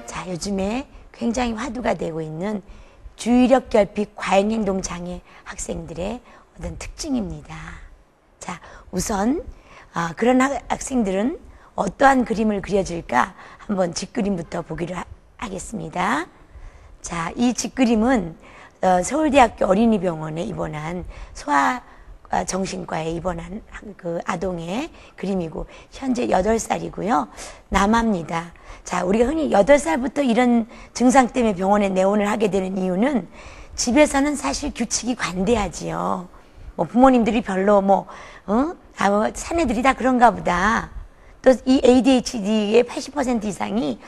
자, 요즘에 굉장히 화두가 되고 있는 주의력 결핍 과잉행동 장애 학생들의 어떤 특징입니다. 자, 우선 그런 학생들은 어떠한 그림을 그려줄까 한번 직그림부터 보기로 하겠습니다. 자, 이 직그림은 서울대학교 어린이병원에 입원한 소아정신과에 입원한 그 아동의 그림이고 현재 8살이고요. 남아입니다. 자, 우리가 흔히 8살부터 이런 증상 때문에 병원에 내원을 하게 되는 이유는 집에서는 사실 규칙이 관대하지요. 뭐 부모님들이 별로 사내들이 다 그런가 보다. 또 이 ADHD의 80% 이상이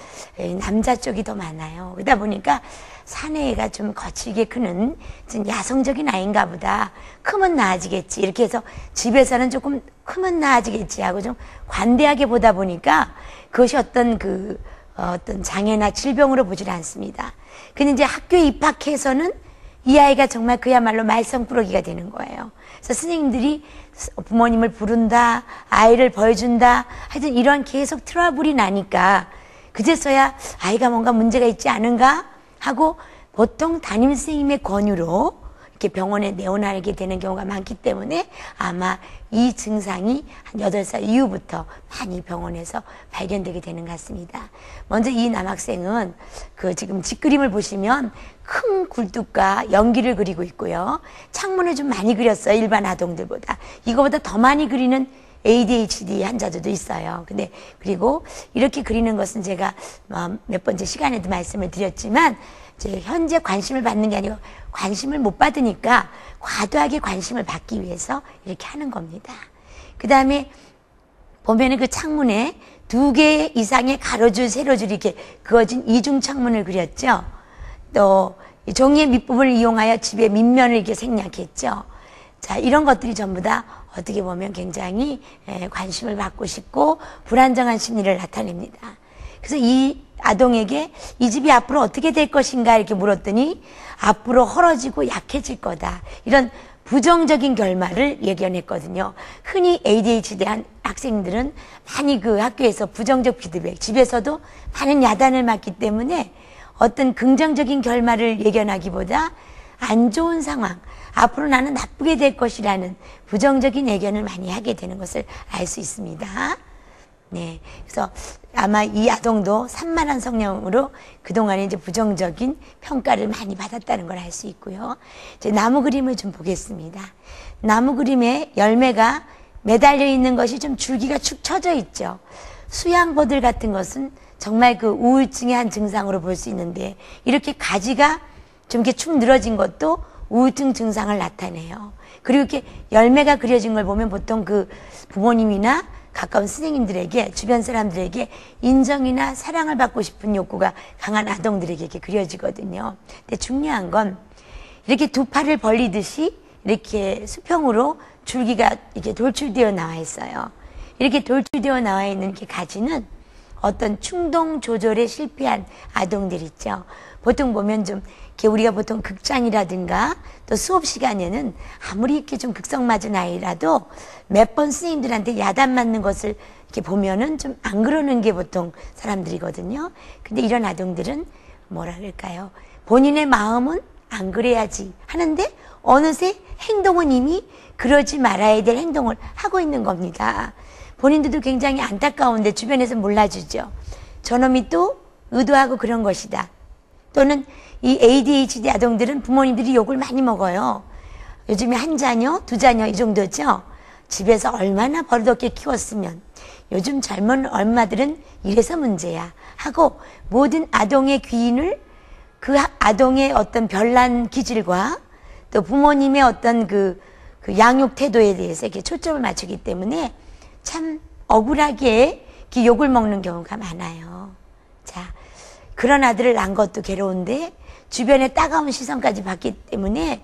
남자 쪽이 더 많아요. 그러다 보니까 사내가 좀 거칠게 크는 좀 야성적인 아이인가 보다. 크면 나아지겠지. 이렇게 해서 집에서는 조금 크면 나아지겠지 하고 좀 관대하게 보다 보니까 그것이 어떤 장애나 질병으로 보질 않습니다. 근데 이제 학교에 입학해서는 이 아이가 정말 그야말로 말썽꾸러기가 되는 거예요. 그래서 선생님들이 부모님을 부른다, 아이를 벌준다, 하여튼 이런 계속 트러블이 나니까 그제서야 아이가 뭔가 문제가 있지 않은가 하고 보통 담임선생님의 권유로 이렇게 병원에 내원하게 되는 경우가 많기 때문에 아마 이 증상이 한 8살 이후부터 많이 병원에서 발견되게 되는 것 같습니다. 먼저 이 남학생은 지금 직그림을 보시면 큰 굴뚝과 연기를 그리고 있고요. 창문을 좀 많이 그렸어요. 일반 아동들보다. 이거보다 더 많이 그리는 ADHD 환자들도 있어요. 근데 그리고 이렇게 그리는 것은 제가 몇 번째 시간에도 말씀을 드렸지만 이제 현재 관심을 받는 게 아니고 관심을 못 받으니까 과도하게 관심을 받기 위해서 이렇게 하는 겁니다. 그 다음에 보면은 그 창문에 2개 이상의 가로줄, 세로줄이 이렇게 그어진 이중 창문을 그렸죠. 또 종이의 밑부분을 이용하여 집의 밑면을 이렇게 생략했죠. 자, 이런 것들이 전부 다 어떻게 보면 굉장히 관심을 받고 싶고 불안정한 심리를 나타냅니다. 그래서 이 아동에게 이 집이 앞으로 어떻게 될 것인가 이렇게 물었더니 앞으로 헐어지고 약해질 거다. 이런 부정적인 결말을 예견했거든요. 흔히 ADHD 학생들은 많이 그 학교에서 부정적 피드백, 집에서도 많은 야단을 맞기 때문에 어떤 긍정적인 결말을 예견하기보다 안 좋은 상황, 앞으로 나는 나쁘게 될 것이라는 부정적인 예견을 많이 하게 되는 것을 알 수 있습니다. 네. 그래서 아마 이 아동도 산만한 성향으로 그동안에 이제 부정적인 평가를 많이 받았다는 걸 알 수 있고요. 이제 나무 그림을 좀 보겠습니다. 나무 그림에 열매가 매달려 있는 것이 좀 줄기가 축 처져 있죠. 수양버들 같은 것은 정말 그 우울증의 한 증상으로 볼 수 있는데 이렇게 가지가 좀 이렇게 축 늘어진 것도 우울증 증상을 나타내요. 그리고 이렇게 열매가 그려진 걸 보면 보통 그 부모님이나 가까운 선생님들에게, 주변 사람들에게 인정이나 사랑을 받고 싶은 욕구가 강한 아동들에게 이렇게 그려지거든요. 근데 중요한 건 이렇게 두 팔을 벌리듯이 이렇게 수평으로 줄기가 이렇게 돌출되어 나와 있어요. 이렇게 돌출되어 나와 있는 이렇게 가지는 어떤 충동 조절에 실패한 아동들 있죠. 보통 보면 좀 이렇게 우리가 보통 극장이라든가 또 수업 시간에는 아무리 이렇게 좀 극성맞은 아이라도 몇 번 선생님들한테 야단 맞는 것을 이렇게 보면은 좀 안 그러는 게 보통 사람들이거든요. 근데 이런 아동들은 뭐라 그럴까요? 본인의 마음은 안 그래야지 하는데 어느새 행동은 이미 그러지 말아야 될 행동을 하고 있는 겁니다. 본인들도 굉장히 안타까운데 주변에서 몰라주죠. 저놈이 또 의도하고 그런 것이다. 또는 이 ADHD 아동들은 부모님들이 욕을 많이 먹어요. 요즘에 한 자녀, 두 자녀 이 정도죠. 집에서 얼마나 버릇없게 키웠으면 요즘 젊은 엄마들은 이래서 문제야 하고 모든 아동의 귀인을 그 아동의 어떤 별난 기질과 또 부모님의 어떤 그 양육 태도에 대해서 이렇게 초점을 맞추기 때문에 참 억울하게 이렇게 욕을 먹는 경우가 많아요. 자, 그런 아들을 낳은 것도 괴로운데 주변에 따가운 시선까지 받기 때문에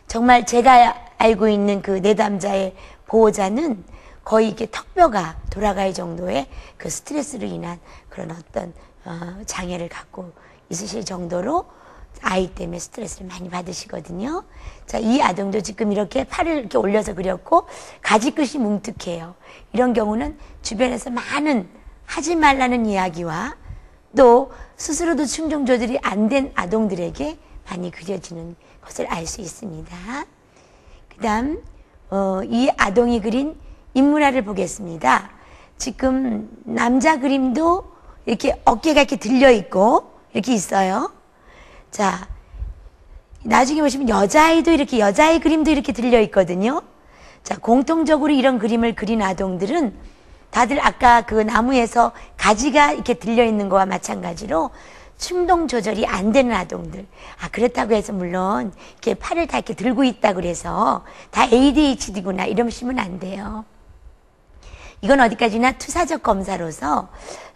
정말 제가 알고 있는 그 내담자의 보호자는 거의 이렇게 턱뼈가 돌아갈 정도의 그 스트레스로 인한 그런 어떤 장애를 갖고 있으실 정도로 아이 때문에 스트레스를 많이 받으시거든요. 자, 이 아동도 지금 이렇게 팔을 이렇게 올려서 그렸고 가지끝이 뭉툭해요. 이런 경우는 주변에서 많은 하지 말라는 이야기와 또 스스로도 충동 조절이 안 된 아동들에게 많이 그려지는 것을 알 수 있습니다. 그 다음 이 아동이 그린 인물화를 보겠습니다. 지금 남자 그림도 이렇게 어깨가 이렇게 들려 있고 이렇게 있어요. 자, 나중에 보시면 여자아이도 이렇게 여자아이 그림도 이렇게 들려 있거든요. 자, 공통적으로 이런 그림을 그린 아동들은 다들 아까 그 나무에서 가지가 이렇게 들려 있는 거와 마찬가지로 충동 조절이 안 되는 아동들. 그렇다고 해서 물론 이렇게 팔을 다 이렇게 들고 있다 그래서 다 ADHD구나 이러시면 안 돼요. 이건 어디까지나 투사적 검사로서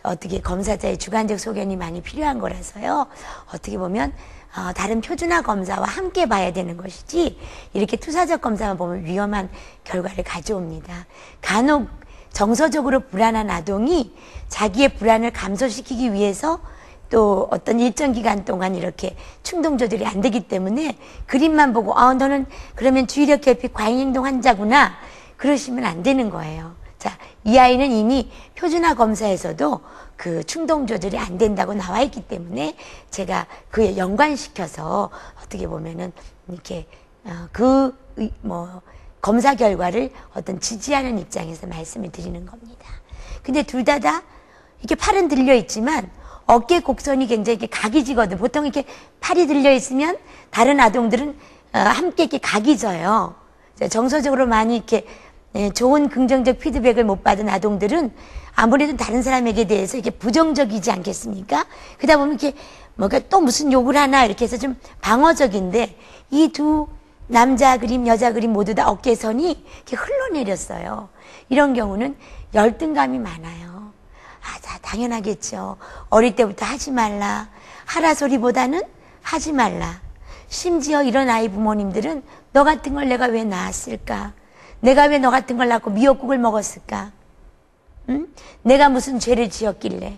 어떻게 검사자의 주관적 소견이 많이 필요한 거라서요. 어떻게 보면 다른 표준화 검사와 함께 봐야 되는 것이지 이렇게 투사적 검사만 보면 위험한 결과를 가져옵니다. 간혹 정서적으로 불안한 아동이 자기의 불안을 감소시키기 위해서 또 어떤 일정 기간 동안 이렇게 충동 조절이 안 되기 때문에 그림만 보고 너는 그러면 주의력 결핍 과잉행동 환자구나 그러시면 안 되는 거예요. 자, 이 아이는 이미 표준화 검사에서도 그 충동 조절이 안 된다고 나와 있기 때문에 제가 그에 연관시켜서 어떻게 보면은 이렇게 검사 결과를 어떤 지지하는 입장에서 말씀을 드리는 겁니다. 근데 둘 다 이렇게 팔은 들려 있지만 어깨 곡선이 굉장히 이렇게 각이 지거든. 보통 이렇게 팔이 들려 있으면 다른 아동들은 함께 이렇게 각이 져요. 정서적으로 많이 이렇게 좋은 긍정적 피드백을 못 받은 아동들은 아무래도 다른 사람에게 대해서 이렇게 부정적이지 않겠습니까? 그러다 보면 이렇게 뭔가 또 무슨 욕을 하나 이렇게 해서 좀 방어적인데 이 두 남자 그림, 여자 그림 모두 다 어깨선이 이렇게 흘러내렸어요. 이런 경우는 열등감이 많아요. 당연하겠죠. 어릴 때부터 하지 말라. 하라 소리보다는 하지 말라. 심지어 이런 아이 부모님들은 너 같은 걸 내가 왜 낳았을까? 내가 왜 너 같은 걸 낳고 미역국을 먹었을까? 응? 내가 무슨 죄를 지었길래.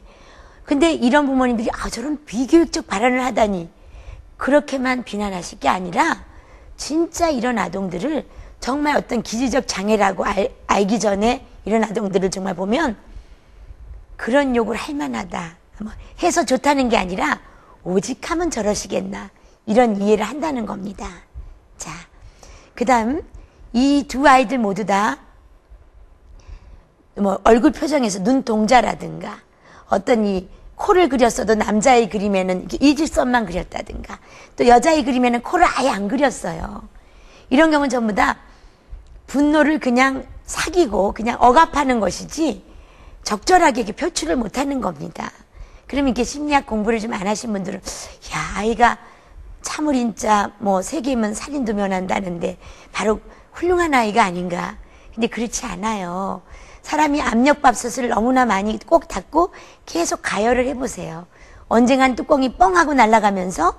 근데 이런 부모님들이 저런 비교육적 발언을 하다니 그렇게만 비난하실 게 아니라 진짜 이런 아동들을 정말 어떤 기질적 장애라고 알기 전에 이런 아동들을 정말 보면 그런 욕을 할 만하다 해서 좋다는 게 아니라 오직 하면 저러시겠나 이런 이해를 한다는 겁니다. 자, 그 다음 이 두 아이들 모두 다 얼굴 표정에서 눈동자라든가 어떤 이 코를 그렸어도 남자의 그림에는 일직선만 그렸다든가 또 여자의 그림에는 코를 아예 안 그렸어요. 이런 경우는 전부 다 분노를 그냥 사귀고 그냥 억압하는 것이지 적절하게 이렇게 표출을 못하는 겁니다. 그러면 이렇게 심리학 공부를 좀 안 하신 분들은 아이가 참을인자 3개면 살인도 면한다는데 바로 훌륭한 아이가 아닌가. 근데 그렇지 않아요. 사람이 압력밥솥을 너무나 많이 꼭 닫고 계속 가열을 해보세요. 언젠간 뚜껑이 뻥 하고 날아가면서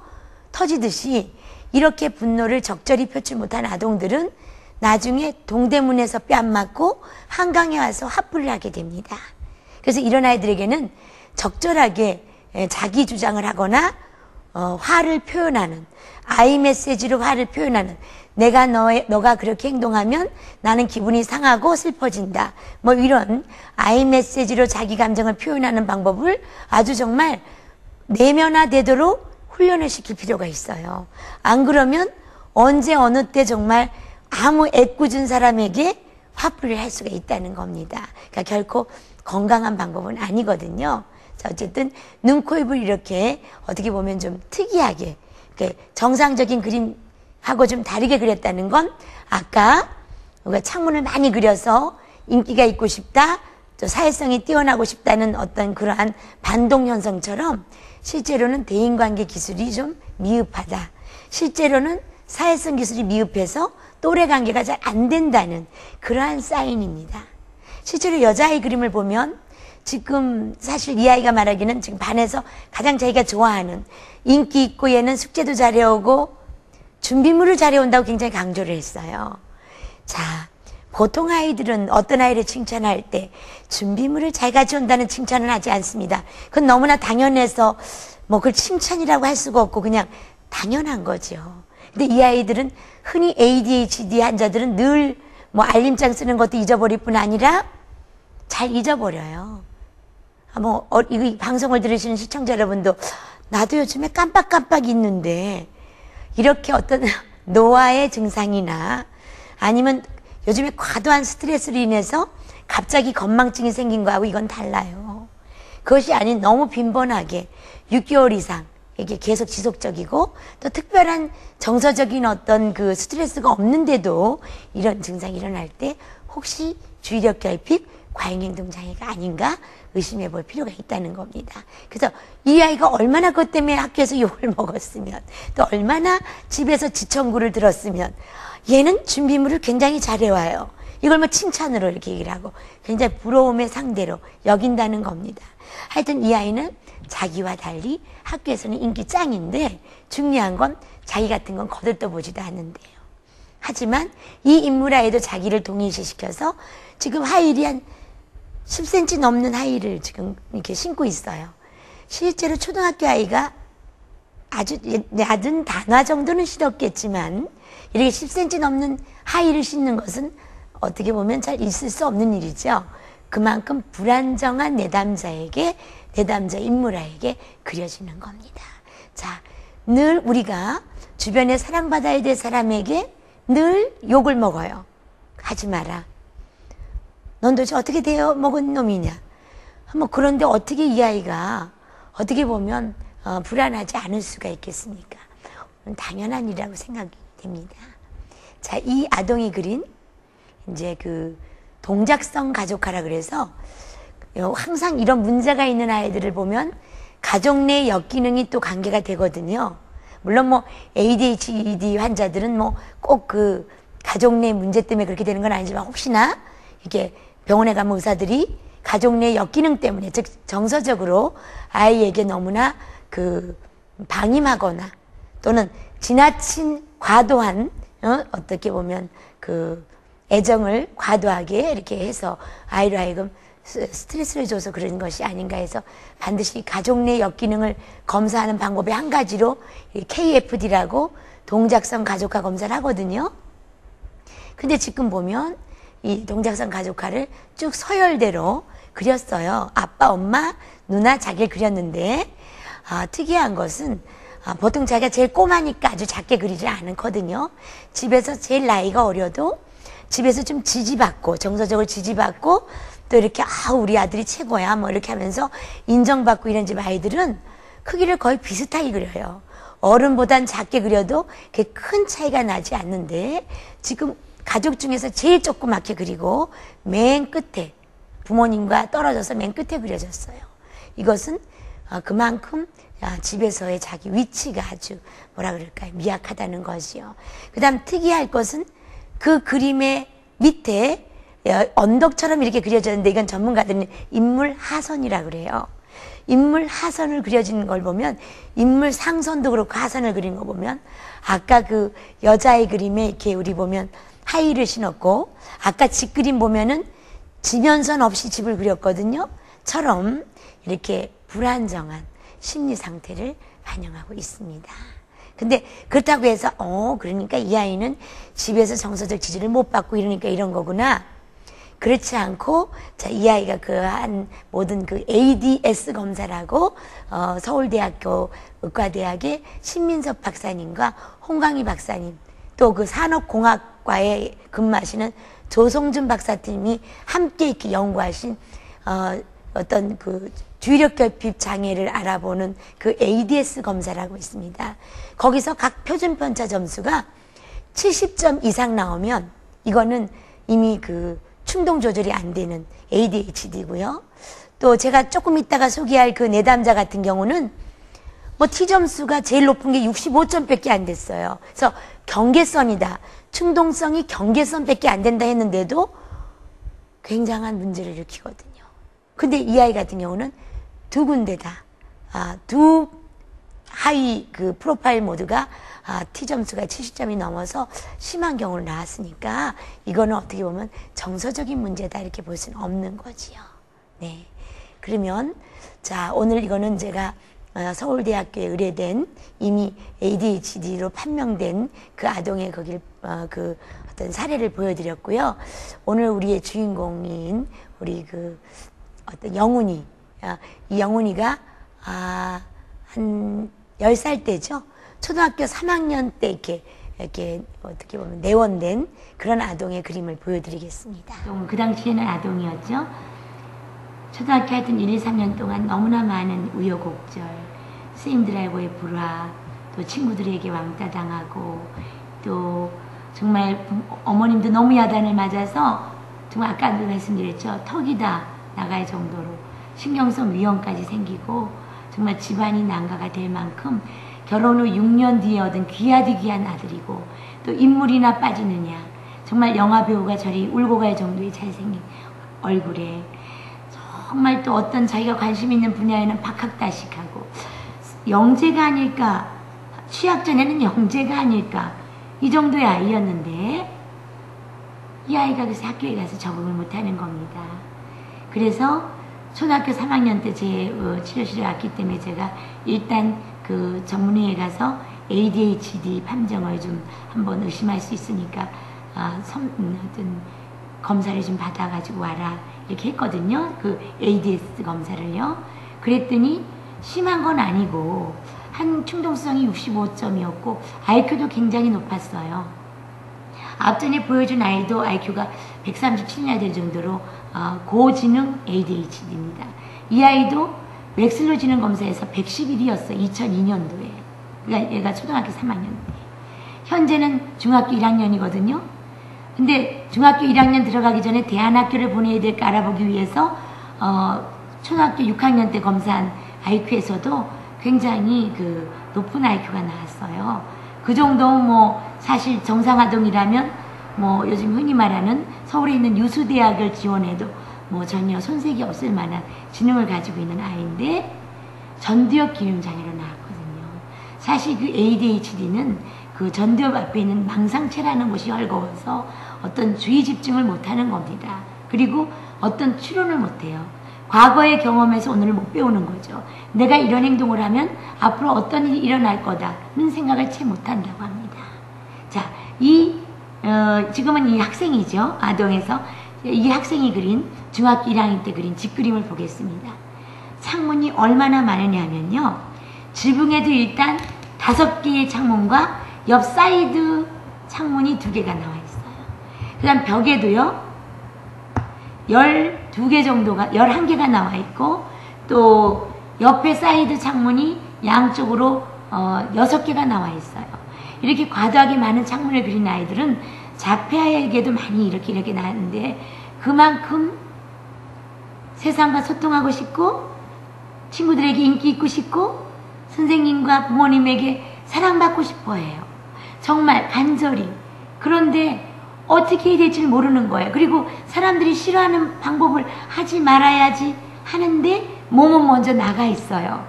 터지듯이 이렇게 분노를 적절히 표출 못한 아동들은 나중에 동대문에서 뺨 맞고 한강에 와서 화풀이를 하게 됩니다. 그래서 이런 아이들에게는 적절하게 자기 주장을 하거나 화를 표현하는 아이 메시지로 화를 표현하는 너가 그렇게 행동하면 나는 기분이 상하고 슬퍼진다. 이런 아이 메시지로 자기 감정을 표현하는 방법을 아주 정말 내면화되도록 훈련을 시킬 필요가 있어요. 안 그러면 언제 어느 때 정말 아무 애꿎은 사람에게 화풀이를 할 수가 있다는 겁니다. 그러니까 결코 건강한 방법은 아니거든요. 자, 어쨌든 눈, 코, 입을 이렇게 어떻게 보면 좀 특이하게 정상적인 그림하고 좀 다르게 그렸다는 건 아까 우리가 창문을 많이 그려서 인기가 있고 싶다, 또 사회성이 뛰어나고 싶다는 어떤 그러한 반동 현상처럼 실제로는 대인관계 기술이 좀 미흡하다. 실제로는 사회성 기술이 미흡해서 또래 관계가 잘 안 된다는 그러한 사인입니다. 실제로 여자아이 그림을 보면 지금 사실 이 아이가 말하기는 지금 반에서 가장 자기가 좋아하는 인기 있고 얘는 숙제도 잘해오고 준비물을 잘해온다고 굉장히 강조를 했어요. 자, 보통 아이들은 어떤 아이를 칭찬할 때 준비물을 잘 가져온다는 칭찬을 하지 않습니다. 그건 너무나 당연해서 그걸 칭찬이라고 할 수가 없고 그냥 당연한 거죠. 근데 이 아이들은 흔히 ADHD 환자들은 늘 뭐 알림장 쓰는 것도 잊어버릴 뿐 아니라 잘 잊어버려요. 이 방송을 들으시는 시청자 여러분도 나도 요즘에 깜빡깜빡 잊는데 이렇게 어떤 노화의 증상이나 아니면 요즘에 과도한 스트레스로 인해서 갑자기 건망증이 생긴 거하고 이건 달라요. 그것이 아닌 너무 빈번하게 6개월 이상 이게 계속 지속적이고 또 특별한 정서적인 어떤 그 스트레스가 없는데도 이런 증상이 일어날 때 혹시 주의력 결핍, 과잉행동 장애가 아닌가 의심해 볼 필요가 있다는 겁니다. 그래서 이 아이가 얼마나 그것 때문에 학교에서 욕을 먹었으면 또 얼마나 집에서 지청구를 들었으면 얘는 준비물을 굉장히 잘해와요. 이걸 뭐 칭찬으로 이렇게 얘기를 하고 굉장히 부러움의 상대로 여긴다는 겁니다. 하여튼 이 아이는 자기와 달리 학교에서는 인기 짱인데 중요한 건 자기 같은 건 거들떠보지도 않는데요. 하지만 이 인물 아이도 자기를 동일시시켜서 지금 하이힐이 한 10cm 넘는 하이힐을 지금 이렇게 신고 있어요. 실제로 초등학교 아이가 아주 얕은 단화 정도는 신었겠지만 이렇게 10cm 넘는 하이힐을 신는 것은 어떻게 보면 잘 있을 수 없는 일이죠. 그만큼 불안정한 내담자에게, 내담자 인물아에게 그려지는 겁니다. 자, 늘 우리가 주변에 사랑받아야 될 사람에게 늘 욕을 먹어요. 하지 마라. 넌 도대체 어떻게 되어 먹은 놈이냐. 그런데 어떻게 이 아이가 어떻게 보면 불안하지 않을 수가 있겠습니까? 당연한 일이라고 생각이 됩니다. 자, 이 아동이 그린 이제 그 동작성 가족화라 그래서 항상 이런 문제가 있는 아이들을 보면 가족 내 역기능이 또 관계가 되거든요. 물론 ADHD 환자들은 꼭 그 가족 내 문제 때문에 그렇게 되는 건 아니지만 혹시나 이게 병원에 가면 의사들이 가족 내 역기능 때문에 즉 정서적으로 아이에게 너무나 그 방임하거나 또는 지나친 과도한 어떻게 보면 그 애정을 과도하게 이렇게 해서 아이로 하여금 스트레스를 줘서 그런 것이 아닌가 해서 반드시 가족 내 역기능을 검사하는 방법의 한 가지로 KFD라고 동작성 가족화 검사를 하거든요. 근데 지금 보면 이 동작성 가족화를 쭉 서열대로 그렸어요. 아빠, 엄마, 누나, 자기를 그렸는데 특이한 것은 보통 자기가 제일 꼬마니까 아주 작게 그리지 않거든요. 집에서 제일 나이가 어려도 집에서 좀 지지받고 정서적으로 지지받고 또 이렇게 우리 아들이 최고야 이렇게 하면서 인정받고 이런 집 아이들은 크기를 거의 비슷하게 그려요. 어른보단 작게 그려도 그렇게 큰 차이가 나지 않는데 지금 가족 중에서 제일 조그맣게 그리고 맨 끝에 부모님과 떨어져서 맨 끝에 그려졌어요. 이것은 그만큼 집에서의 자기 위치가 아주 뭐라 그럴까요? 미약하다는 것이요. 그 다음 특이할 것은 그 그림의 밑에 언덕처럼 이렇게 그려졌는데 이건 전문가들은 인물 하선이라고 그래요. 인물 하선을 그려진 걸 보면 인물 상선도 그렇고 하선을 그린 거 보면 아까 그 여자의 그림에 이렇게 우리 보면 하이힐을 신었고 아까 집 그림 보면은 지면선 없이 집을 그렸거든요. 처럼 이렇게 불안정한 심리 상태를 반영하고 있습니다. 근데 그렇다고 해서 그러니까 이 아이는 집에서 정서적 지지를 못 받고 이러니까 이런 거구나. 그렇지 않고 이 아이가 한 모든 그 ADS 검사라고 서울대학교 의과대학의 신민섭 박사님과 홍광희 박사님 또 그 산업공학과에 근무하시는 조성준 박사님이 함께 이렇게 연구하신 어떤 그 주의력 결핍 장애를 알아보는 그 ADS 검사라고 있습니다. 거기서 각 표준 편차 점수가 70점 이상 나오면 이거는 이미 그 충동 조절이 안 되는 ADHD고요. 또 제가 조금 이따가 소개할 그 내담자 같은 경우는 T점수가 제일 높은 게 65점밖에 안 됐어요. 그래서 경계선이다. 충동성이 경계선밖에 안 된다 했는데도 굉장한 문제를 일으키거든요. 근데 이 아이 같은 경우는 두 군데다 두 하위 그 프로파일 모두가 T점수가 70점이 넘어서 심한 경우를 나왔으니까 이거는 어떻게 보면 정서적인 문제다 이렇게 볼 수는 없는 거지요. 네. 그러면 오늘 이거는 제가 서울대학교에 의뢰된 이미 ADHD로 판명된 그 아동의 거길 그 어떤 사례를 보여드렸고요. 오늘 우리의 주인공인 우리 그 어떤 영훈이, 이 영훈이가 한 10살 때죠. 초등학교 3학년 때 이렇게 어떻게 보면 내원된 그런 아동의 그림을 보여드리겠습니다. 그 당시에는 아동이었죠. 초등학교 하여튼 1, 2, 3년 동안 너무나 많은 우여곡절, 선생님들하고의 불화, 또 친구들에게 왕따 당하고, 또 정말 어머님도 너무 야단을 맞아서 정말 아까도 말씀드렸죠. 턱이 다 나갈 정도로 신경성 위염까지 생기고 정말 집안이 난가가 될 만큼 결혼 후 6년 뒤에 얻은 귀하디 귀한 아들이고, 또 인물이나 빠지느냐, 정말 영화배우가 저리 울고 갈 정도의 잘생긴 얼굴에 정말 또 어떤 자기가 관심 있는 분야에는 박학다식하고 영재가 아닐까, 취학 전에는 영재가 아닐까, 이 정도의 아이였는데 이 아이가 그래서 학교에 가서 적응을 못하는 겁니다. 그래서 초등학교 3학년 때 제 치료실에 왔기 때문에 제가 일단 그 전문의에 가서 ADHD 판정을 좀 한번 의심할 수 있으니까 어떤 검사를 좀 받아가지고 와라 이렇게 했거든요. 그 ADS 검사를요. 그랬더니 심한 건 아니고 한 충동성이 65점이었고 IQ도 굉장히 높았어요. 앞전에 보여준 아이도 IQ가 137이나 될 정도로 고지능 ADHD입니다. 이 아이도 웩슬로 지능 검사에서 111이었어요. 2002년도에. 그러니까 얘가 초등학교 3학년 때. 현재는 중학교 1학년이거든요. 근데 중학교 1학년 들어가기 전에 대안학교를 보내야 될까 알아보기 위해서 초등학교 6학년 때 검사한 IQ에서도 굉장히 그 높은 IQ가 나왔어요. 그 정도는 뭐 사실 정상아동이라면 뭐 요즘 흔히 말하는 서울에 있는 유수대학을 지원해도 뭐 전혀 손색이 없을 만한 지능을 가지고 있는 아이인데 전두엽 기흉장애로 나왔거든요. 사실 그 ADHD는 그 전두엽 앞에 있는 망상체라는 곳이 헐거워서 어떤 주의 집중을 못하는 겁니다. 그리고 어떤 추론을 못해요. 과거의 경험에서 오늘을 못 배우는 거죠. 내가 이런 행동을 하면 앞으로 어떤 일이 일어날 거다는 생각을 채 못한다고 합니다. 자, 지금은 이 학생이죠. 아동에서 이 학생이 그린 중학교 1학년 때 그린 직그림을 보겠습니다. 창문이 얼마나 많으냐면요. 지붕에도 일단 5개의 창문과 옆 사이드 창문이 2개가 나와 있어요. 그 다음 벽에도요. 12개 정도가 11개가 나와 있고, 또 옆에 사이드 창문이 양쪽으로 6개가 나와 있어요. 이렇게 과도하게 많은 창문을 그린 아이들은 자폐아에게도 많이 이렇게 나는데 그만큼 세상과 소통하고 싶고 친구들에게 인기 있고 싶고 선생님과 부모님에게 사랑받고 싶어 해요. 정말 간절히. 그런데 어떻게 해야 될지 모르는 거예요. 그리고 사람들이 싫어하는 방법을 하지 말아야지 하는데 몸은 먼저 나가 있어요.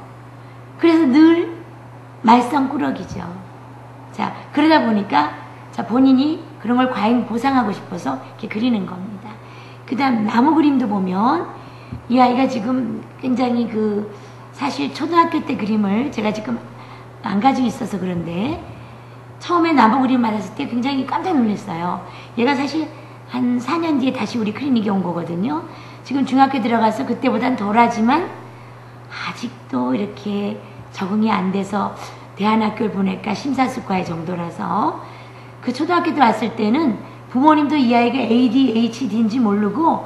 그래서 늘 말썽꾸러기죠. 자, 그러다 보니까 본인이 그런 걸 과잉 보상하고 싶어서 이렇게 그리는 겁니다. 그 다음 나무 그림도 보면 이 아이가 지금 굉장히 사실 초등학교 때 그림을 제가 지금 안 가지고 있어서 그런데 처음에 나무 그림 받았을 때 굉장히 깜짝 놀랐어요. 얘가 사실 한 4년 뒤에 다시 우리 클리닉에 온 거거든요. 지금 중학교 들어가서 그때보단 덜하지만 아직도 이렇게 적응이 안 돼서 대안학교를 보낼까 심사숙고할 정도라서 그 초등학교 때 왔을 때는 부모님도 이 아이가 ADHD인지 모르고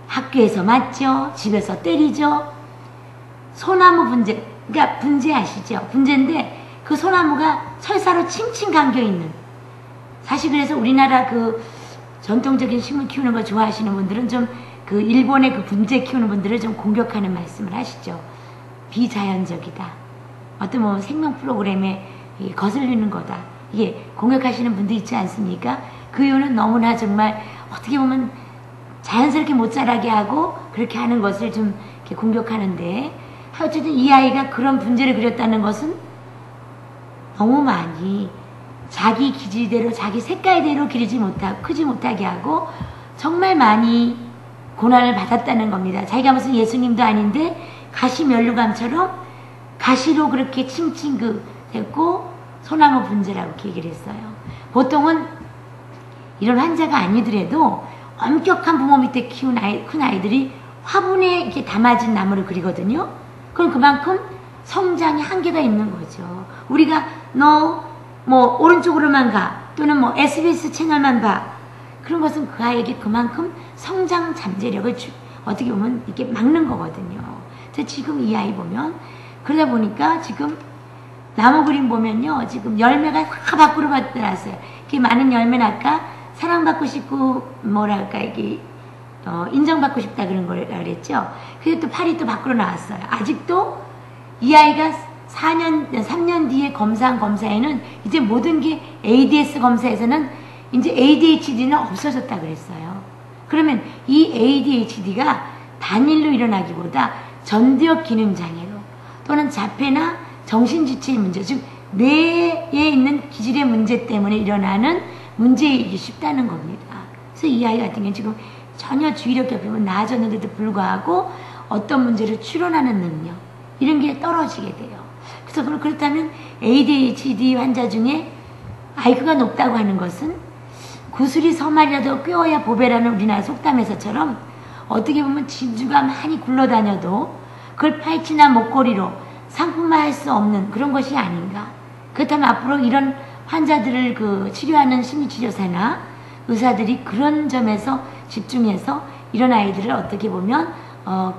학교에서 맞죠. 집에서 때리죠. 소나무 분재, 그러니까 분재 아시죠? 분재인데 그 소나무가 철사로 칭칭 감겨있는, 사실 그래서 우리나라 전통적인 식물 키우는 거 좋아하시는 분들은 좀 일본의 분재 키우는 분들을 좀 공격하는 말씀을 하시죠. 비자연적이다. 어떤 뭐 생명 프로그램에 거슬리는 거다. 이게 공격하시는 분도 있지 않습니까? 그 이유는 너무나 정말 어떻게 보면 자연스럽게 못 자라게 하고 그렇게 하는 것을 좀 이렇게 공격하는데, 어쨌든 이 아이가 그런 분재를 그렸다는 것은 너무 많이 자기 기질대로 자기 색깔대로 크지 못하게 하고 정말 많이 고난을 받았다는 겁니다. 자기가 무슨 예수님도 아닌데 가시면류감처럼 가시로 그렇게 칭칭 됐고 소나무 분재라고 얘기를 했어요. 보통은 이런 환자가 아니더라도 엄격한 부모 밑에 키운 큰 아이들이 화분에 이렇게 담아진 나무를 그리거든요. 그럼 그만큼 성장의 한계가 있는 거죠. 우리가 너 뭐 오른쪽으로만 가 또는 뭐 SBS 채널만 봐, 그런 것은 그 아이에게 그만큼 성장 잠재력을 어떻게 보면 이렇게 막는 거거든요. 그래서 지금 이 아이 보면 그러다 보니까 지금 나무 그림 보면요, 지금 열매가 다 밖으로 나왔어요. 이렇게 많은 열매는 아까 사랑받고 싶고 뭐랄까 이게 인정받고 싶다 그런 걸 그랬죠. 그게 또 팔이 또 밖으로 나왔어요. 아직도 이 아이가 3년 뒤에 검사한 검사에는 이제 모든 게 ADS 검사에서는 이제 ADHD는 없어졌다 그랬어요. 그러면 이 ADHD가 단일로 일어나기보다 전두엽 기능 장애로 또는 자폐나 정신지체의 문제, 즉 뇌에 있는 기질의 문제 때문에 일어나는 문제이기 쉽다는 겁니다. 그래서 이 아이 같은 경우는 지금 전혀 주의력 결핍은 나아졌는데도 불구하고 어떤 문제를 추론하는 능력, 이런 게 떨어지게 돼요. 그래서 그렇다면 ADHD 환자 중에 IQ가 높다고 하는 것은 구슬이 서말이라도 꿰어야 보배라는 우리나라 속담에서처럼 어떻게 보면 진주가 많이 굴러다녀도 그걸 팔찌나 목걸이로 상품화할 수 없는 그런 것이 아닌가. 그렇다면 앞으로 이런 환자들을 치료하는 심리치료사나 의사들이 그런 점에서 집중해서 이런 아이들을 어떻게 보면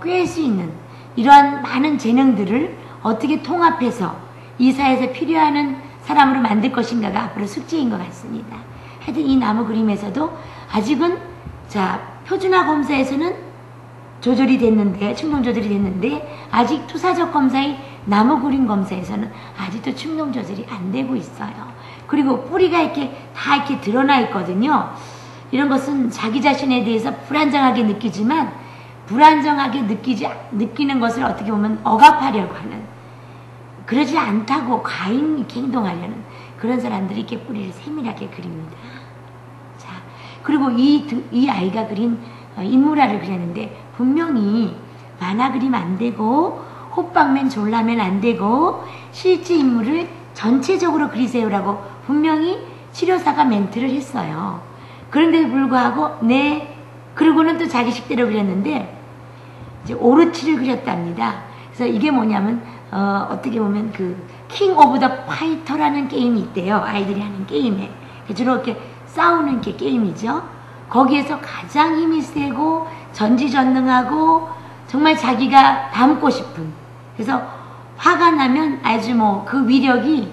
꿰을 수 있는 이러한 많은 재능들을 어떻게 통합해서 이 사회에서 필요한 사람으로 만들 것인가가 앞으로 숙제인 것 같습니다. 하여튼 이 나무 그림에서도 아직은 표준화 검사에서는 조절이 됐는데, 충동 조절이 됐는데 아직 투사적 검사의 나무 그림 검사에서는 아직도 충동 조절이 안 되고 있어요. 그리고 뿌리가 다 이렇게 드러나 있거든요. 이런 것은 자기 자신에 대해서 불안정하게 느끼지만 불안정하게 느끼는 것을 어떻게 보면 억압하려고 하는, 그러지 않다고 과잉 이렇게 행동하려는 그런 사람들이 이렇게 뿌리를 세밀하게 그립니다. 자, 그리고 이 아이가 그린 인물화를 그렸는데 분명히 만화 그림 안 되고 호빵맨 졸라맨 안 되고 실제 인물을 전체적으로 그리세요라고 분명히 치료사가 멘트를 했어요. 그런데도 불구하고 그러고는 또 자기 식대로 그렸는데 이제 오르치를 그렸답니다. 그래서 이게 뭐냐면 어떻게 보면 킹 오브 더 파이터라는 게임이 있대요. 아이들이 하는 게임에. 주로 이렇게 싸우는 게 게임이죠. 거기에서 가장 힘이 세고 전지전능하고 정말 자기가 닮고 싶은, 그래서 화가 나면 아주 그 위력이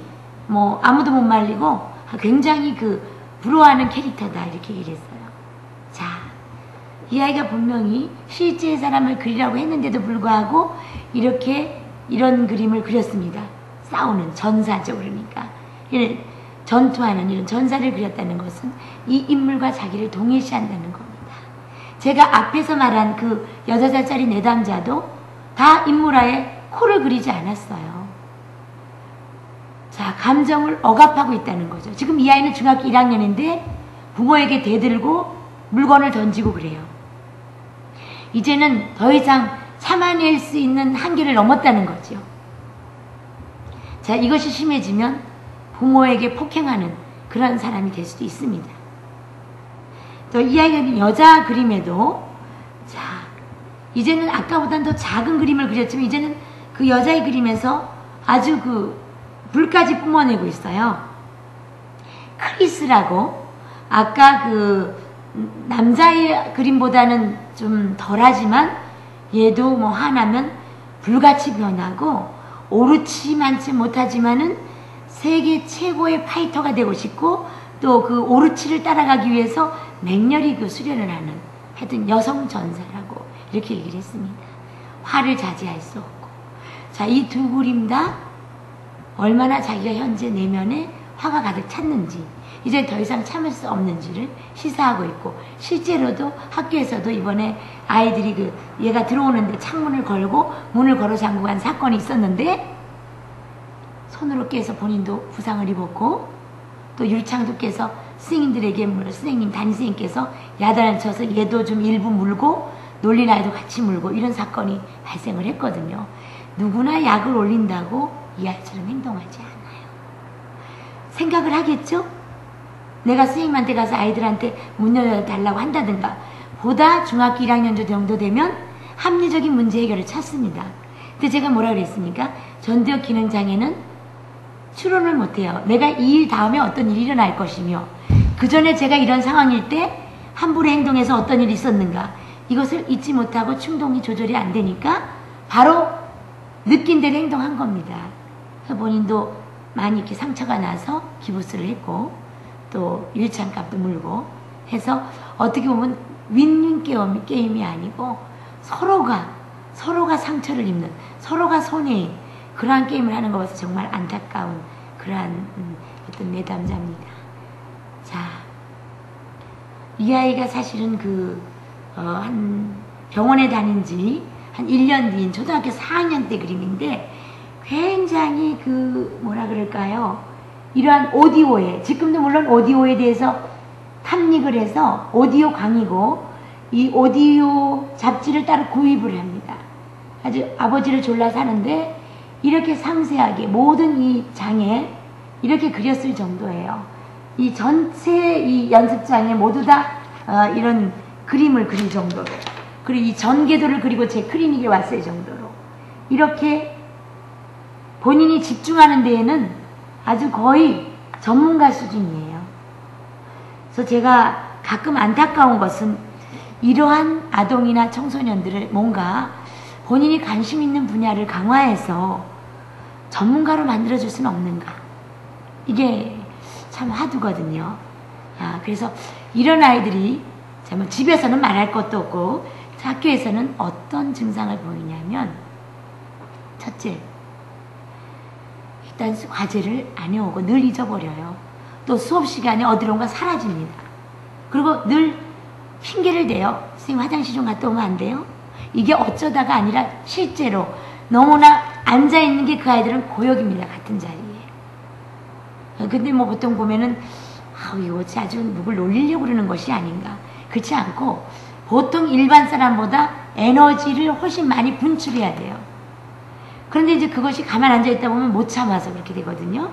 아무도 못 말리고 굉장히 부러워하는 캐릭터다, 이렇게 얘기를 했어요. 자, 이 아이가 분명히 실제 사람을 그리라고 했는데도 불구하고 이런 그림을 그렸습니다. 싸우는 전사죠. 그러니까 전투하는 이런 전사를 그렸다는 것은 이 인물과 자기를 동일시한다는 겁니다. 제가 앞에서 말한 6살짜리 내담자도 다 인물화에 코를 그리지 않았어요. 자, 감정을 억압하고 있다는 거죠. 지금 이 아이는 중학교 1학년인데 부모에게 대들고 물건을 던지고 그래요. 이제는 더 이상 참아낼 수 있는 한계를 넘었다는 거죠. 자, 이것이 심해지면 부모에게 폭행하는 그런 사람이 될 수도 있습니다. 또 이 아이가 여자 그림에도 이제는 아까보다는 더 작은 그림을 그렸지만 이제는 그 여자의 그림에서 아주 불까지 뿜어내고 있어요. 크리스라고 아까 남자의 그림보다는 좀 덜하지만 얘도 화나면 불같이 변하고 오르치만치 못하지만은 세계 최고의 파이터가 되고 싶고 또 오르치를 따라가기 위해서 맹렬히 수련을 하는, 하여튼 여성 전사라고 이렇게 얘기를 했습니다. 화를 자제할 수 없고. 자, 이 두 그림 다 얼마나 자기가 현재 내면에 화가 가득 찼는지, 이제 더 이상 참을 수 없는지를 시사하고 있고, 실제로도 학교에서도 이번에 아이들이 얘가 들어오는데 창문을 걸고 문을 걸어 잠그고 한 사건이 있었는데 손으로 깨서 본인도 부상을 입었고 또 율창도 깨서 선생님들에게 선생님 담임선생님께서 야단을 쳐서 얘도 좀 일부 물고 놀린 아이도 같이 물고 이런 사건이 발생을 했거든요. 누구나 약을 올린다고 이 아이처럼 행동하지 않아요. 생각을 하겠죠? 내가 선생님한테 가서 아이들한테 문 열어달라고 한다든가 보다 중학교 1학년 정도 되면 합리적인 문제 해결을 찾습니다. 근데 제가 뭐라 그랬습니까? 전두엽 기능장애는 추론을 못해요. 내가 이 일 다음에 어떤 일이 일어날 것이며 그 전에 제가 이런 상황일 때 함부로 행동해서 어떤 일이 있었는가 이것을 잊지 못하고 충동이 조절이 안 되니까 바로 느낀 대로 행동한 겁니다. 본인도 많이 이렇게 상처가 나서 기부스를 했고 또 유치원값도 물고 해서 어떻게 보면 윈윈 게임이 아니고 서로가 상처를 입는 서로가 손해인 그러한 게임을 하는 거 봐서 정말 안타까운 그러한 어떤 내담자입니다. 자, 이 아이가 사실은 한 병원에 다닌 지 한 1년 뒤인 초등학교 4학년 때 그림인데 굉장히 뭐라 그럴까요? 이러한 오디오에, 지금도 물론 오디오에 대해서 탐닉을 해서 오디오 강의고 이 오디오 잡지를 따로 구입을 합니다. 아주 아버지를 졸라서 하는데 이렇게 상세하게 모든 이 장에 이렇게 그렸을 정도예요. 이 전체 이 연습장에 모두 다 이런 그림을 그릴 정도로 그리고 이 전개도를 그리고 제 클리닉에 왔을 정도로 이렇게 본인이 집중하는 데에는 아주 거의 전문가 수준이에요. 그래서 제가 가끔 안타까운 것은 이러한 아동이나 청소년들을 뭔가 본인이 관심 있는 분야를 강화해서 전문가로 만들어줄 수는 없는가. 이게 참 화두거든요. 그래서 이런 아이들이 집에서는 말할 것도 없고 학교에서는 어떤 증상을 보이냐면 첫째, 일단 과제를 안 해오고 늘 잊어버려요. 또 수업 시간에 어디론가 사라집니다. 그리고 늘 핑계를 대요. 선생님 화장실 좀 갔다 오면 안 돼요? 이게 어쩌다가 아니라 실제로 너무나 앉아있는 게 그 아이들은 고역입니다. 같은 자리에. 근데 뭐 보통 보면은 이거 아주 누굴 놀리려고 그러는 것이 아닌가. 그렇지 않고 보통 일반 사람보다 에너지를 훨씬 많이 분출해야 돼요. 그런데 이제 그것이 가만 앉아있다 보면 못 참아서 그렇게 되거든요.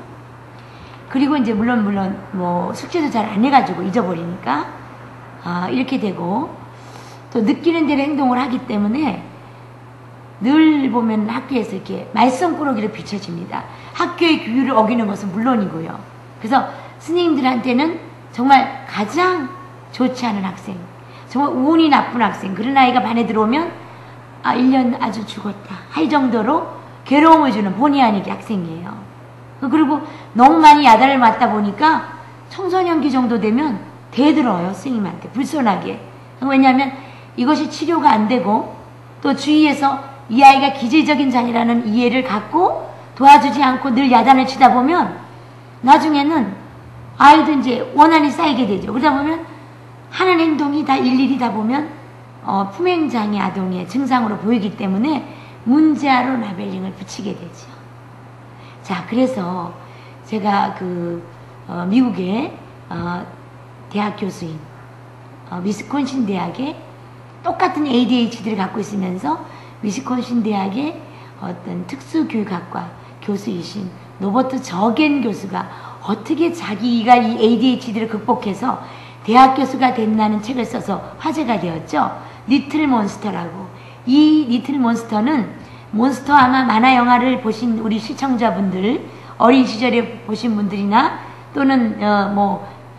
그리고 이제 물론 뭐 숙제도 잘 안 해가지고 잊어버리니까 이렇게 되고 또 느끼는 대로 행동을 하기 때문에 늘 보면 학교에서 이렇게 말썽꾸러기로 비춰집니다. 학교의 규율을 어기는 것은 물론이고요. 그래서 스님들한테는 정말 가장 좋지 않은 학생, 정말 운이 나쁜 학생, 그런 아이가 반에 들어오면 1년 아주 죽었다 할 정도로 괴로움을 주는 본의 아니게 학생이에요. 그리고 너무 많이 야단을 맞다 보니까 청소년기 정도 되면 대들어요. 스님한테 불손하게. 왜냐하면 이것이 치료가 안 되고 또 주위에서 이 아이가 기질적인 잔이라는 이해를 갖고 도와주지 않고 늘 야단을 치다 보면 나중에는 아이도 이제 원한이 쌓이게 되죠. 그러다 보면 하는 행동이 다 일일이 다 보면 품행장애 아동의 증상으로 보이기 때문에 문제아로 라벨링을 붙이게 되죠. 자, 그래서 제가 미국의 대학 교수인 위스콘신 대학에 똑같은 ADHD를 갖고 있으면서 위스콘신 대학의 어떤 특수교육학과 교수이신 노버트 저겐 교수가 어떻게 자기가 이 ADHD를 극복해서 대학 교수가 됐다는 책을 써서 화제가 되었죠. 리틀 몬스터라고. 이 리틀 몬스터는 몬스터 아마 만화 영화를 보신 우리 시청자분들, 어린 시절에 보신 분들이나 또는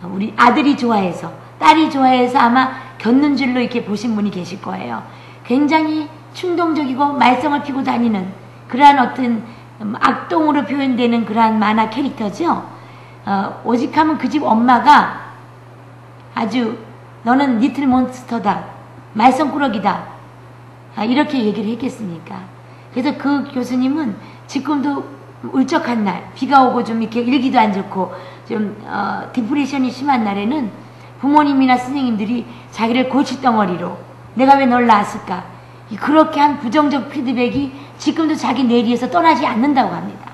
우리 아들이 좋아해서 딸이 좋아해서 아마 곁눈질로 이렇게 보신 분이 계실 거예요. 굉장히 충동적이고 말썽을 피고 다니는 그러한 어떤 악동으로 표현되는 그러한 만화 캐릭터죠. 오직하면 그 집 엄마가 아주 너는 리틀 몬스터다, 말썽꾸러기다, 이렇게 얘기를 했겠습니까? 그래서 그 교수님은 지금도 울적한 날, 비가 오고 좀 이렇게 일기도 안 좋고 좀 디프레션이 심한 날에는 부모님이나 선생님들이 자기를 골칫덩어리로 내가 왜 널 낳았을까, 그렇게 한 부정적 피드백이 지금도 자기 뇌리에서 떠나지 않는다고 합니다.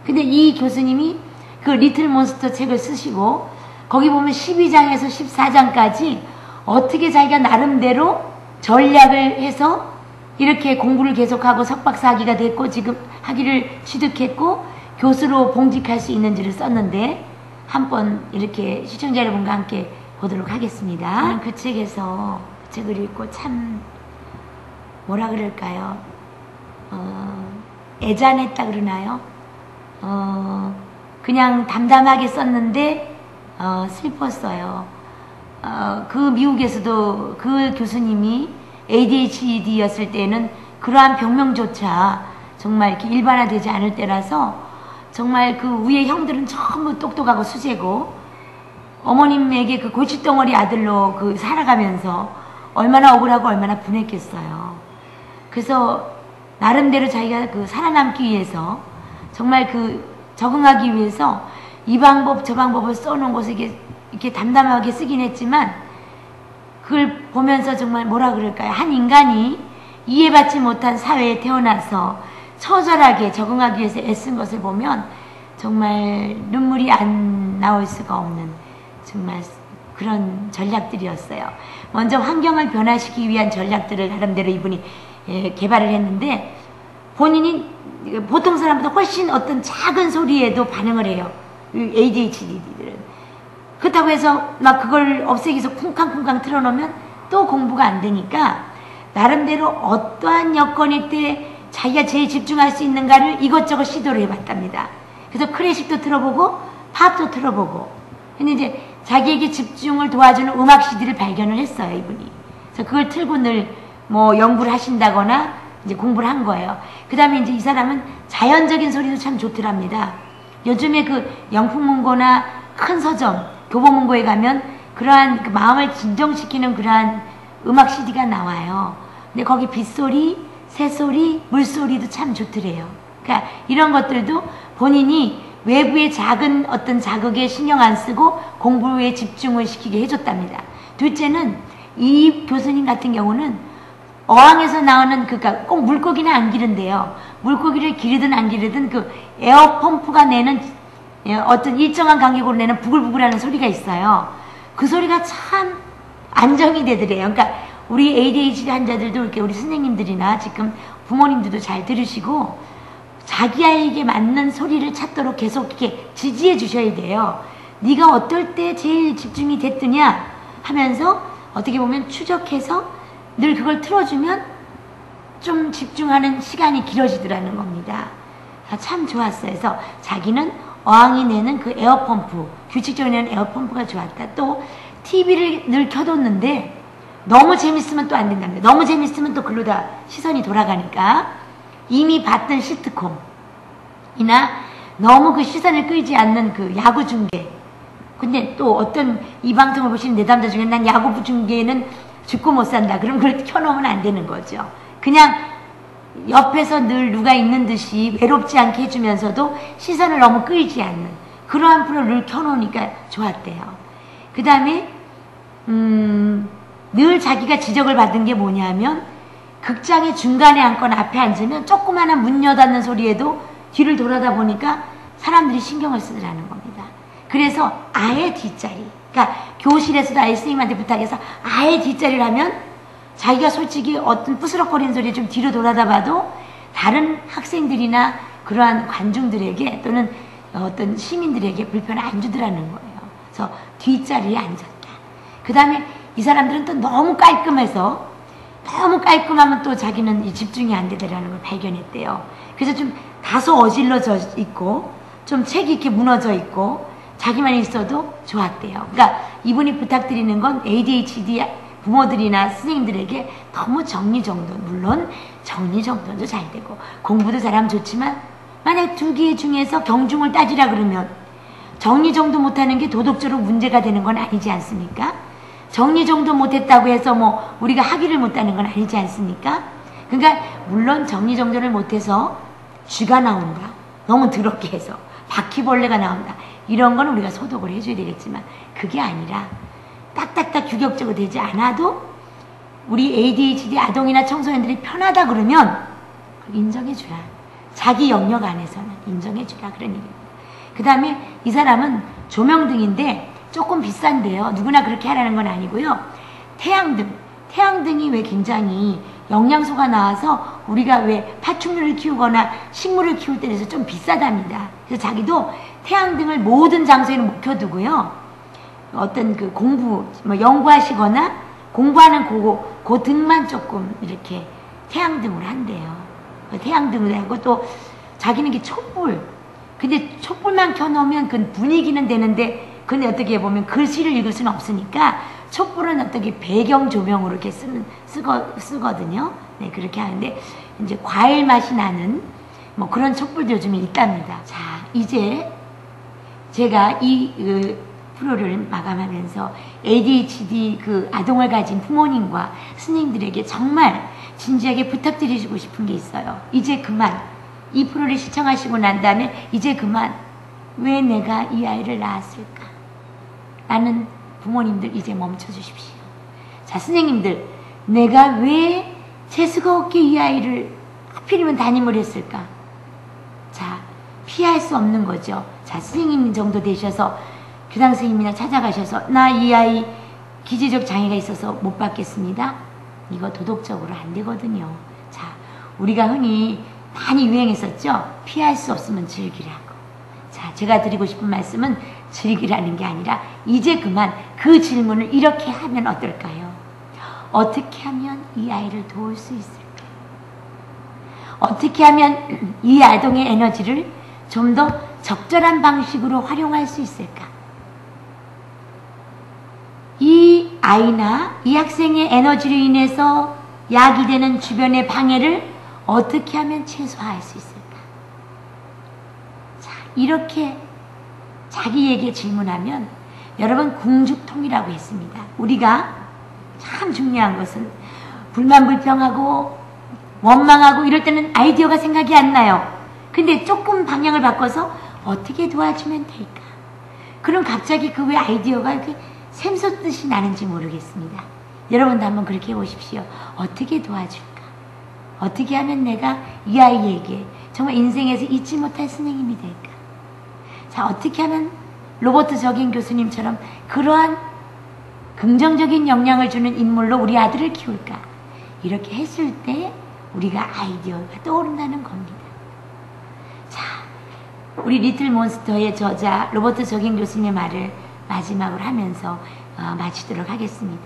근데 이 교수님이 그 리틀 몬스터 책을 쓰시고 거기 보면 12장에서 14장까지 어떻게 자기가 나름대로 전략을 해서 이렇게 공부를 계속하고 석박사 학위가 됐고 지금 학위를 취득했고 교수로 봉직할 수 있는지를 썼는데 한번 이렇게 시청자 여러분과 함께 보도록 하겠습니다. 그 책에서 그 책을 읽고 참 뭐라 그럴까요? 애잔했다 그러나요? 그냥 담담하게 썼는데 슬펐어요. 그 미국에서도 그 교수님이 ADHD였을 때는 그러한 병명조차 정말 이렇게 일반화되지 않을 때라서 정말 그 위에 형들은 전부 똑똑하고 수재고 어머님에게 그 골칫덩어리 아들로 그 살아가면서 얼마나 억울하고 얼마나 분했겠어요. 그래서 나름대로 자기가 그 살아남기 위해서 정말 그 적응하기 위해서 이 방법 저 방법을 써놓은 것을 이렇게 담담하게 쓰긴 했지만 그걸 보면서 정말 뭐라 그럴까요? 한 인간이 이해받지 못한 사회에 태어나서 처절하게 적응하기 위해서 애쓴 것을 보면 정말 눈물이 안 나올 수가 없는 정말 그런 전략들이었어요. 먼저 환경을 변화시키기 위한 전략들을 나름대로 이분이 개발을 했는데 본인이 보통 사람보다 훨씬 어떤 작은 소리에도 반응을 해요. ADHD들은. 그렇다고 해서 막 그걸 없애기 위해서 쿵쾅쿵쾅 틀어놓으면 또 공부가 안 되니까 나름대로 어떠한 여건일 때 자기가 제일 집중할 수 있는가를 이것저것 시도를 해봤답니다. 그래서 클래식도 들어보고 팝도 들어보고 근데 이제 자기에게 집중을 도와주는 음악 CD를 발견을 했어요, 이분이. 그래서 그걸 틀고 늘 뭐 연구를 하신다거나 이제 공부를 한 거예요. 그 다음에 이제 이 사람은 자연적인 소리도 참 좋더랍니다. 요즘에 그 영풍문고나 큰 서점, 교보문고에 가면 그러한 그 마음을 진정시키는 그러한 음악 CD가 나와요. 근데 거기 빗소리, 새소리, 물소리도 참 좋더래요. 그러니까 이런 것들도 본인이 외부의 작은 어떤 자극에 신경 안 쓰고 공부에 집중을 시키게 해줬답니다. 둘째는 이 교수님 같은 경우는 어항에서 나오는 그러니까 꼭 물고기는 안 기른대요. 물고기를 기르든 안 기르든 그 에어펌프가 내는 어떤 일정한 간격으로 내는 부글부글하는 소리가 있어요. 그 소리가 참 안정이 되더래요. 그러니까 우리 ADHD 환자들도 이렇게 우리 선생님들이나 지금 부모님들도 잘 들으시고 자기 아이에게 맞는 소리를 찾도록 계속 이렇게 지지해 주셔야 돼요. 네가 어떨 때 제일 집중이 됐더냐 하면서 어떻게 보면 추적해서 늘 그걸 틀어주면 좀 집중하는 시간이 길어지더라는 겁니다. 참 좋았어요. 그래서 자기는 어항이 내는 그 에어펌프, 규칙적으로 내는 에어펌프가 좋았다. 또 TV를 늘 켜뒀는데 너무 재밌으면 또 안 된답니다. 너무 재밌으면 또 글로 다 시선이 돌아가니까 이미 봤던 시트콤이나 너무 그 시선을 끌지 않는 그 야구 중계. 근데 또 어떤 이 방송을 보시는 내담자 중에 난 야구 중계는 죽고 못 산다. 그럼 그걸 켜놓으면 안 되는 거죠. 그냥 옆에서 늘 누가 있는 듯이 외롭지 않게 해주면서도 시선을 너무 끌지 않는 그러한 프로를 늘 켜놓으니까 좋았대요. 그 다음에 늘 자기가 지적을 받은 게 뭐냐면 극장의 중간에 앉거나 앞에 앉으면 조그마한 문 여닫는 소리에도 뒤를 돌아다 보니까 사람들이 신경을 쓰더라는 겁니다. 그래서 아예 뒷자리, 그러니까 교실에서도 아예 선생님한테 부탁해서 아예 뒷자리를 하면 자기가 솔직히 어떤 부스럭거리는 소리에 좀 뒤로 돌아다 봐도 다른 학생들이나 그러한 관중들에게 또는 어떤 시민들에게 불편을 안 주더라는 거예요. 그래서 뒷자리에 앉았다. 그 다음에 이 사람들은 또 너무 깔끔해서 너무 깔끔하면 또 자기는 이 집중이 안 되더라는 걸 발견했대요. 그래서 좀 다소 어질러져 있고 좀 책이 이렇게 무너져 있고 자기만 있어도 좋았대요. 그러니까 이분이 부탁드리는 건 ADHD 부모들이나 선생님들에게 너무 정리정돈, 물론 정리정돈도 잘 되고 공부도 잘하면 좋지만 만약 두 개 중에서 경중을 따지라 그러면 정리정돈 못하는 게 도덕적으로 문제가 되는 건 아니지 않습니까? 정리정돈 못했다고 해서 뭐 우리가 학위를 못하는 건 아니지 않습니까? 그러니까 물론 정리정돈을 못해서 쥐가 나온다, 너무 더럽게 해서 바퀴벌레가 나온다, 이런 건 우리가 소독을 해줘야 되겠지만 그게 아니라 딱딱딱 규격적으로 되지 않아도 우리 ADHD 아동이나 청소년들이 편하다 그러면 인정해주라. 자기 영역 안에서는 인정해주라, 그런 얘기입니다. 그 다음에 이 사람은 조명등인데 조금 비싼데요. 누구나 그렇게 하라는 건 아니고요. 태양등이 왜 굉장히 영양소가 나와서 우리가 왜 파충류를 키우거나 식물을 키울 때 돼서 좀 비싸답니다. 그래서 자기도 태양등을 모든 장소에는 못 켜두고요. 어떤 그 공부, 뭐 연구하시거나 공부하는 그 등만 조금 이렇게 태양등으로 한대요. 태양등을 하고 또 자기는 게 촛불. 근데 촛불만 켜놓으면 그 분위기는 되는데, 근데 어떻게 보면 글씨를 읽을 수는 없으니까 촛불은 어떻게 배경 조명으로 이렇게 쓰거든요. 네, 그렇게 하는데, 이제 과일 맛이 나는 뭐 그런 촛불도 요즘에 있답니다. 자, 이제 제가 이 프로를 마감하면서 ADHD 그 아동을 가진 부모님과 스님들에게 정말 진지하게 부탁드리고 싶은 게 있어요. 이제 그만, 이 프로를 시청하시고 난 다음에 이제 그만, 왜 내가 이 아이를 낳았을까? 라는 부모님들 이제 멈춰주십시오. 자, 선생님들, 내가 왜 재수가 없게 이 아이를 하필이면 담임을 했을까? 자, 피할 수 없는 거죠. 자, 선생님 정도 되셔서 교장 선생님이나 찾아가셔서 나 이 아이 기재적 장애가 있어서 못 받겠습니다. 이거 도덕적으로 안 되거든요. 자, 우리가 흔히 많이 유행했었죠. 피할 수 없으면 즐기라고. 자, 제가 드리고 싶은 말씀은 즐기라는 게 아니라 이제 그만 그 질문을 이렇게 하면 어떨까요? 어떻게 하면 이 아이를 도울 수 있을까? 어떻게 하면 이 아동의 에너지를 좀 더 적절한 방식으로 활용할 수 있을까? 이 아이나 이 학생의 에너지로 인해서 야기되는 주변의 방해를 어떻게 하면 최소화할 수 있을까? 자, 이렇게 자기에게 질문하면, 여러분 궁죽통이라고 했습니다. 우리가 참 중요한 것은 불만불평하고 원망하고 이럴 때는 아이디어가 생각이 안 나요. 근데 조금 방향을 바꿔서 어떻게 도와주면 될까? 그럼 갑자기 그 왜 아이디어가 이렇게 샘솟듯이 나는지 모르겠습니다. 여러분도 한번 그렇게 해보십시오. 어떻게 도와줄까? 어떻게 하면 내가 이 아이에게 정말 인생에서 잊지 못할 선생님이 될까? 자, 어떻게 하면 로버트 적인 교수님처럼 그러한 긍정적인 영향을 주는 인물로 우리 아들을 키울까? 이렇게 했을 때 우리가 아이디어가 떠오른다는 겁니다. 자, 우리 리틀 몬스터의 저자 로버트 적인 교수님의 말을 마지막으로 하면서 마치도록 하겠습니다.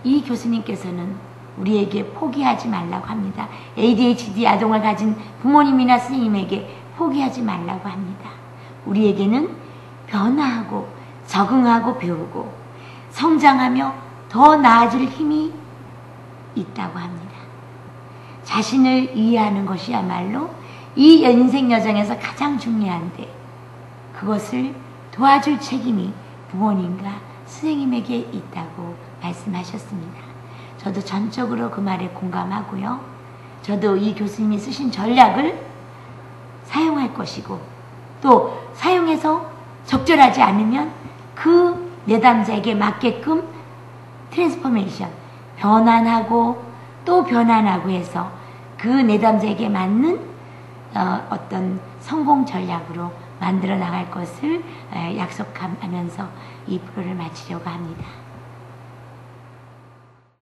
이 교수님께서는 우리에게 포기하지 말라고 합니다. ADHD 아동을 가진 부모님이나 스님에게 포기하지 말라고 합니다. 우리에게는 변화하고 적응하고 배우고 성장하며 더 나아질 힘이 있다고 합니다. 자신을 이해하는 것이야말로 이 인생 여정에서 가장 중요한데, 그것을 도와줄 책임이 부모님과 선생님에게 있다고 말씀하셨습니다. 저도 전적으로 그 말에 공감하고요. 저도 이 교수님이 쓰신 전략을 사용할 것이고, 또 사용해서 적절하지 않으면 그 내담자에게 맞게끔 트랜스포메이션, 변환하고 또 변환하고 해서 그 내담자에게 맞는 어떤 성공 전략으로 만들어 나갈 것을 약속하면서 이 프로를 마치려고 합니다.